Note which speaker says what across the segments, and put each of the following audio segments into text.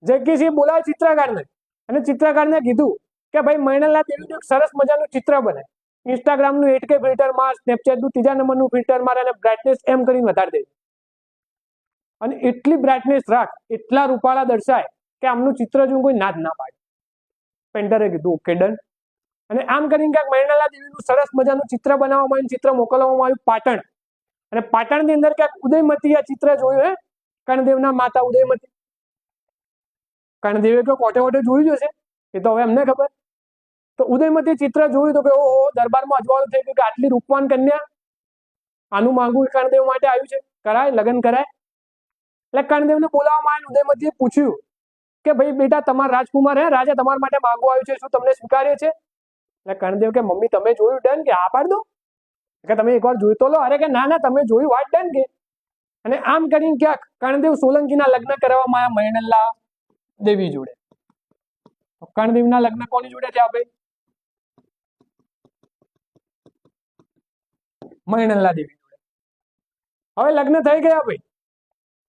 Speaker 1: જગ્ગીસિંહ બોલાવે ચિત્રકારને અને ચિત્રકારને કીધું કે ભાઈ મૈણેલા દેવીનું એક સરસ મજાનું ચિત્ર બને, ઇન્સ્ટાગ્રામનું 8K ફિલ્ટર માર, સ્નેપચેટનું 3જા નંબરનું ફિલ્ટર માર અને બ્રાઇટનેસ એમ કરીને વધારી દે અને એટલી બ્રાઇટનેસ રાખ, એટલા રૂપાળા દર્શાય કે આમનું ચિત્ર જોઈને કોઈ ના જ ના પાડે. પેન્ટરે કીધું ઓકે ડન. અને આમ કરીને ક્યાંક મૈણેલા દેવીનું સરસ મજાનું ચિત્ર બનાવવામાં આવ્યું, ચિત્ર મોકલવામાં આવ્યું પાટણ. અને પાટણની અંદર ક્યાંક ઉદયમતી આ ચિત્ર જોયું હે, કર્ણદેવના માતા ઉદયમતી. કર્ણદેવે તો કોટે કોટે જોયું જ હશે, એ તો હવે અમને ખબર. તો ઉદયમતી ચિત્ર જોયું તો કે ઓહો, દરબારમાં અજવાળું થઈ ગયું કે આટલી રૂપવાન કન્યા, આનું માંગવું કર્ણદેવ માટે આવ્યું છે, કરાય લગ્ન કરાય. એટલે કર્ણદેવને બોલાવવામાં આવ્યા. ઉદયમતીએ પૂછ્યું કે ભાઈ બેટા તમારા રાજકુમાર હે, રાજા તમારા માટે માંગવા આવ્યું છે, શું તમને સ્વીકાર્ય છે? એટલે કર્ણદેવ કે મમ્મી તમે જોયું ડન, કે હા પાડ દો, કે તમે એકવાર જોઈ તો લો. અરે કે ના ના તમે જોયું વાત ડન કે. અને આમ કરીને ક્યાંક કર્ણદેવ સોલંકીના લગ્ન કરવામાં આવ્યા મૈણેલા દેવી જોડે. કર્ણદેવના લગ્ન કોની જોડે થયા ભાઈ? મૈણેલા દેવી જોડે. હવે લગ્ન થઈ ગયા ભાઈ.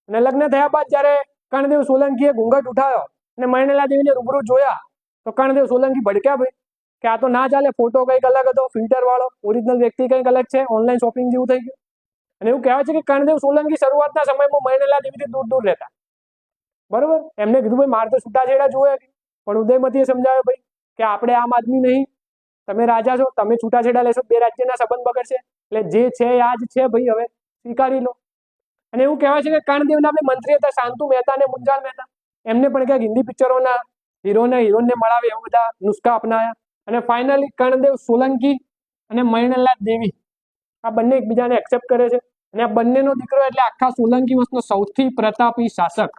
Speaker 1: અને લગ્ન થયા બાદ જયારે કર્ણદેવ સોલંકીએ ઘૂંઘટ ઉઠાવ્યો અને મૈણેલા દેવીને રૂબરૂ જોયા તો કર્ણદેવ સોલંકી ભડક્યા ભાઈ કે આ તો ના ચાલે, ફોટો કંઈક અલગ હતો, ફિલ્ટર વાળો, ઓરિજિનલ વ્યક્તિ કંઈક અલગ છે, ઓનલાઈન શોપિંગ જેવું થઈ ગયું. અને એવું કહેવાય છે કે કર્ણદેવ સોલંકી શરૂઆતના સમયમાં મૈણેલા દેવીથી દૂર દૂર રહેતા. બરોબર, એમને કીધું ભાઈ મારે તો છૂટાછેડા જોવે, પણ ઉદયમતીએ સમજાવ્યો ભાઈ કે આપણે આમ આદમી નહીં, તમે રાજા છો, તમે છૂટાછેડા લેશો બે રાજ્યના સંબંધ બગડશે, એટલે જે છે આ જ છે ભાઈ, હવે સ્વીકારી લો. અને એવું કહેવાય છે કે કર્ણદેવના બે મંત્રી હતા, શાંતુ મહેતા અને મુંજાલ મહેતા, એમને પણ ક્યાંક હિન્દી પિક્ચરોના હિરોઈનને મળાવે એવા બધા નુસ્ખા અપનાયા. અને ફાઇનલી કર્ણદેવ સોલંકી અને મૈણેલા દેવી આ બંને એકબીજાને એક્સેપ્ટ કરે છે. અને આ બંનેનો દીકરો એટલે આખા સોલંકી વંશનો સૌથી પ્રતાપી શાસક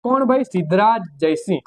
Speaker 1: કોણ ભાઈ? સિદ્ધરાજ જયસિંહ.